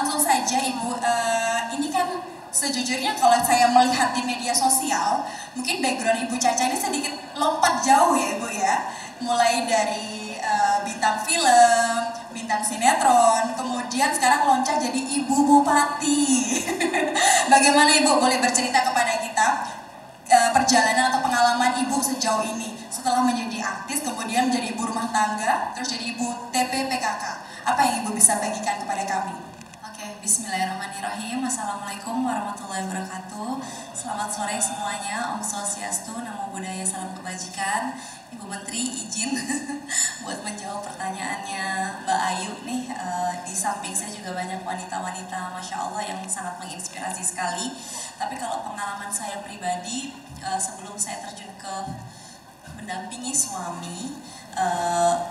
langsung saja Ibu, ini kan sejujurnya kalau saya melihat di media sosial, mungkin background Ibu Caca ini sedikit lompat jauh ya Ibu ya. Mulai dari bintang film, bintang sinetron, kemudian sekarang loncat jadi Ibu Bupati. Bagaimana Ibu boleh bercerita kepada kita perjalanan atau pengalaman Ibu sejauh ini setelah menjadi artis, kemudian menjadi ibu rumah tangga, terus jadi ibu TP PKK. Apa yang Ibu bisa bagikan kepada kami? Oke, bismillahirrahmanirrahim. Assalamualaikum warahmatullahi wabarakatuh. Selamat sore semuanya. Om Swastiastu, Namo Buddhaya, salam kebajikan. Ibu Menteri izin buat menjawab pertanyaannya Mbak Ayu nih. Di samping saya juga banyak wanita-wanita, masya Allah, yang sangat menginspirasi sekali. Tapi kalau pengalaman saya pribadi, sebelum saya terjun ke mendampingi suami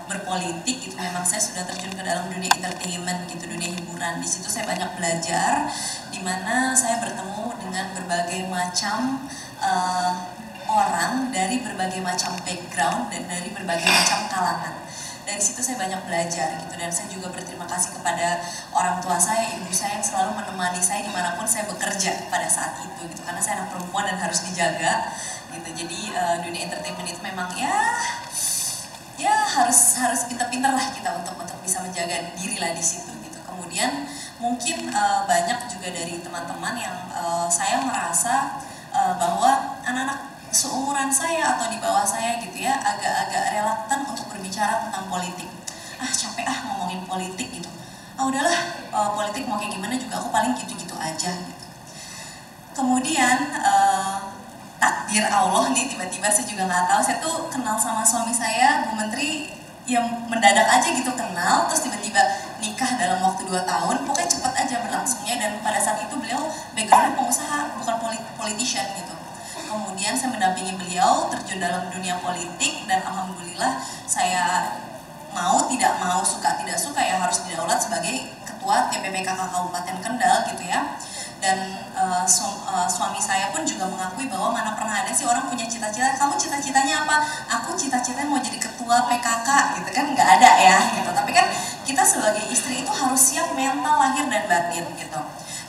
berpolitik, itu memang saya sudah terjun ke dalam dunia entertainment gitu, dunia hiburan. Di situ saya banyak belajar, di mana saya bertemu dengan berbagai macam orang dari berbagai macam background dan dari berbagai macam kalangan. Dari situ saya banyak belajar gitu, dan saya juga berterima kasih kepada orang tua saya, ibu saya yang selalu menemani saya dimanapun saya bekerja pada saat itu gitu, karena saya anak perempuan dan harus dijaga gitu. Jadi dunia entertainment itu memang ya harus pintar-pintar lah kita untuk bisa menjaga diri lah di situ gitu. Kemudian mungkin banyak juga dari teman-teman yang saya merasa bahwa anak-anak seumuran saya atau di bawah saya gitu ya agak-agak reluctant untuk berbicara tentang politik. Capek ngomongin politik gitu. Udahlah, politik mau kayak gimana juga aku paling gitu-gitu aja gitu. Kemudian takdir Allah nih, tiba-tiba saya juga nggak tahu, saya tuh kenal sama suami saya, Bu Menteri, yang mendadak aja gitu kenal, terus tiba-tiba nikah dalam waktu 2 tahun, pokoknya cepet aja berlangsungnya. Dan pada saat itu beliau backgroundnya pengusaha, bukan politician gitu. Kemudian saya mendampingi beliau terjun dalam dunia politik, dan alhamdulillah saya mau tidak mau, suka tidak suka ya harus didaulat sebagai ketua TPPKK Kabupaten Kendal gitu ya. Dan suami saya pun juga mengakui bahwa mana pernah ada sih orang punya cita-cita, kamu cita-citanya apa? Aku cita-citanya mau jadi ketua PKK gitu kan, nggak ada ya gitu. Tapi kan kita sebagai istri itu harus siap mental lahir dan batin gitu.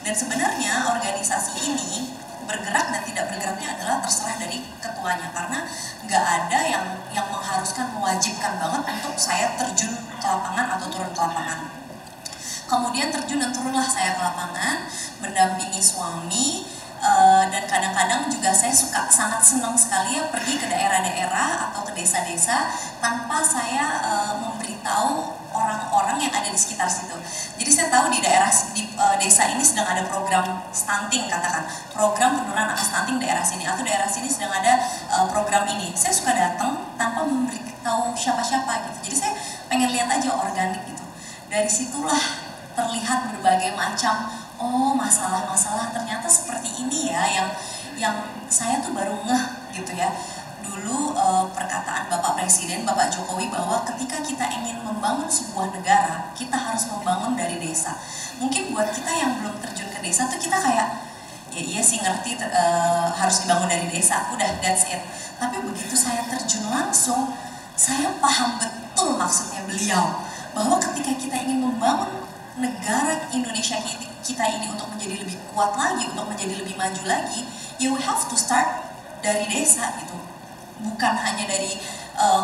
Dan sebenarnya organisasi ini bergerak dan tidak bergeraknya adalah terserah dari ketuanya, karena nggak ada yang mengharuskan, mewajibkan banget untuk saya terjun ke lapangan atau turun ke lapangan. Kemudian terjun dan turunlah saya ke lapangan mendampingi suami, dan kadang-kadang juga saya sangat senang sekali ya pergi ke daerah-daerah atau ke desa-desa tanpa saya memberitahu orang-orang yang ada di sekitar situ. Jadi saya tahu di desa ini sedang ada program stunting, katakan program penurunan angka stunting daerah sini, atau daerah sini sedang ada program ini. Saya suka datang tanpa memberitahu siapa-siapa gitu. Jadi saya pengen lihat aja organik gitu. Dari situlah terlihat berbagai macam masalah-masalah ternyata seperti ini ya, yang saya tuh baru ngeh gitu ya. Dulu perkataan Bapak Presiden, Bapak Jokowi, bahwa ketika kita ingin membangun sebuah negara, kita harus membangun dari desa. Mungkin buat kita yang belum terjun ke desa tuh kita kayak, ya iya sih ngerti harus dibangun dari desa, udah that's it. Tapi begitu saya terjun langsung, saya paham betul maksudnya beliau, bahwa ketika kita ingin membangun negara Indonesia kita ini untuk menjadi lebih kuat lagi, untuk menjadi lebih maju lagi, you have to start dari desa gitu. Bukan hanya dari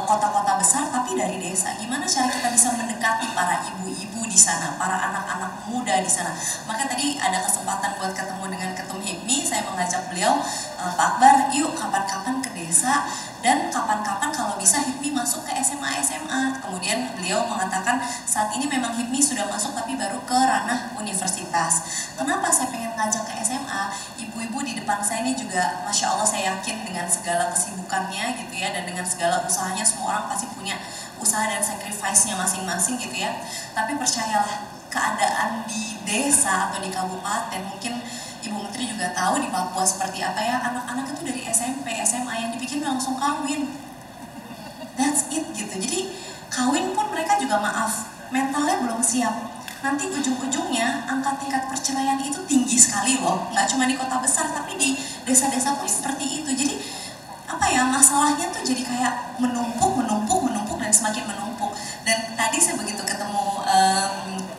kota-kota besar, tapi dari desa. Gimana cara kita bisa mendekati para ibu-ibu di sana, para anak-anak muda di sana. Maka tadi ada kesempatan buat ketemu dengan Ketum HIPMI, saya mengajak beliau, Pak Akbar, yuk kapan-kapan ke desa, dan kapan-kapan kalau bisa HIPMI masuk ke SMA. Kemudian beliau mengatakan saat ini memang HIPMI sudah masuk tapi baru ke ranah universitas. Kenapa saya pengen ngajak ke SMA? Ibu-ibu di depan saya ini juga, masya Allah, saya yakin dengan segala kesibukannya gitu ya, dan dengan segala usahanya, semua orang pasti punya usaha dan sacrifice-nya masing-masing gitu ya. Tapi percayalah, keadaan di desa atau di kabupaten, mungkin Ibu Menteri juga tahu di Papua seperti apa ya, anak-anak itu dari SMP, SMA yang dibikin langsung kawin. That's it gitu. Jadi kawin pun mereka juga maaf, mentalnya belum siap. Nanti ujung-ujungnya angka tingkat perceraian itu tinggi sekali loh. Nggak cuma di kota besar, tapi di desa-desa pun seperti itu. Jadi masalahnya tuh jadi kayak menumpuk dan semakin menumpuk. Dan tadi saya begitu ketemu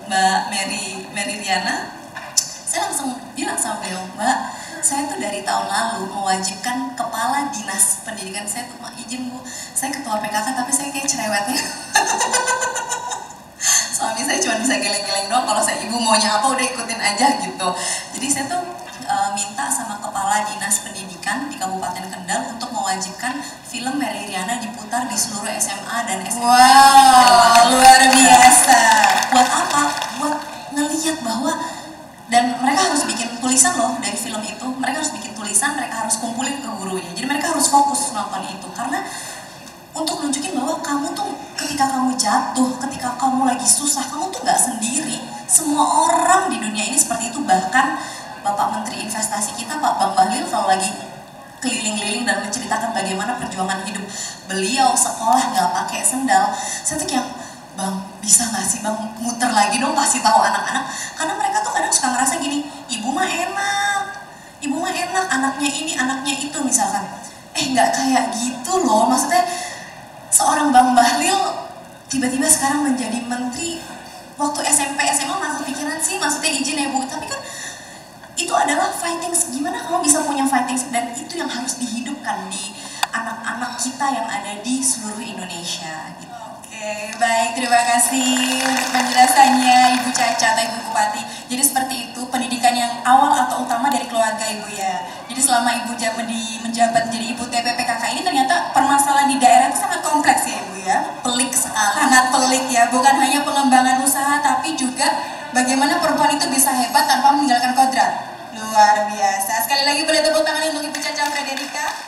Mbak Mary Riana, saya langsung bilang sama beliau, Mbak, saya tuh dari tahun lalu mewajibkan kepala dinas pendidikan saya tuh, izin Bu, saya ketua PKK tapi saya kayak cerewetnya. Suami saya cuma bisa geleng-geleng doang, kalau saya ibu maunya apa udah ikutin aja gitu. Jadi saya tuh minta sama kepala dinas pendidikan di Kabupaten Kendal untuk mewajibkan film Mary Riana diputar di seluruh SMA dan SMP. Wow, luar biasa. Buat apa? Buat ngelihat bahwa, dan mereka harus bikin tulisan loh dari film itu. Mereka harus bikin tulisan, mereka harus kumpulin ke gurunya. Jadi mereka harus fokus nonton itu karena untuk nunjukin bahwa kamu tuh ketika kamu jatuh, ketika kamu lagi susah, kamu tuh nggak sendiri. Semua orang di dunia ini seperti itu. Bahkan Bapak Menteri Investasi kita, Pak Bang Bahlil, kalau lagi keliling-keliling dan menceritakan bagaimana perjuangan hidup beliau sekolah nggak pakai sendal, saya tuh kayak, Bang, bisa nggak sih Bang muter lagi dong, kasih tahu anak-anak, karena mereka tuh kadang suka ngerasa gini, ibu mah enak, anaknya ini, anaknya itu misalkan, nggak kayak gitu loh, maksudnya seorang Bang Bahlil tiba-tiba sekarang menjadi menteri, waktu SMP SMA nggak kepikiran sih, maksudnya izin ya Bu, tapi kan itu adalah fighting, gimana kamu bisa punya fighting, dan itu yang harus dihidupkan di anak-anak kita yang ada di seluruh Indonesia gitu. Oke, baik, terima kasih untuk penjelasannya Ibu Caca atau Ibu Bupati. Jadi seperti itu pendidikan yang awal atau utama dari keluarga Ibu ya. Jadi selama Ibu menjabat menjadi Ibu TPPKK ini ternyata permasalahan di daerah itu sangat kompleks ya Ibu ya. Pelik sekali. Sangat pelik ya, bukan hanya pengembangan usaha tapi juga bagaimana perempuan itu bisa hebat tanpa meninggalkan kodrat. Luar biasa. Sekali lagi boleh tepuk tangan untuk Ibu Caca Frederika.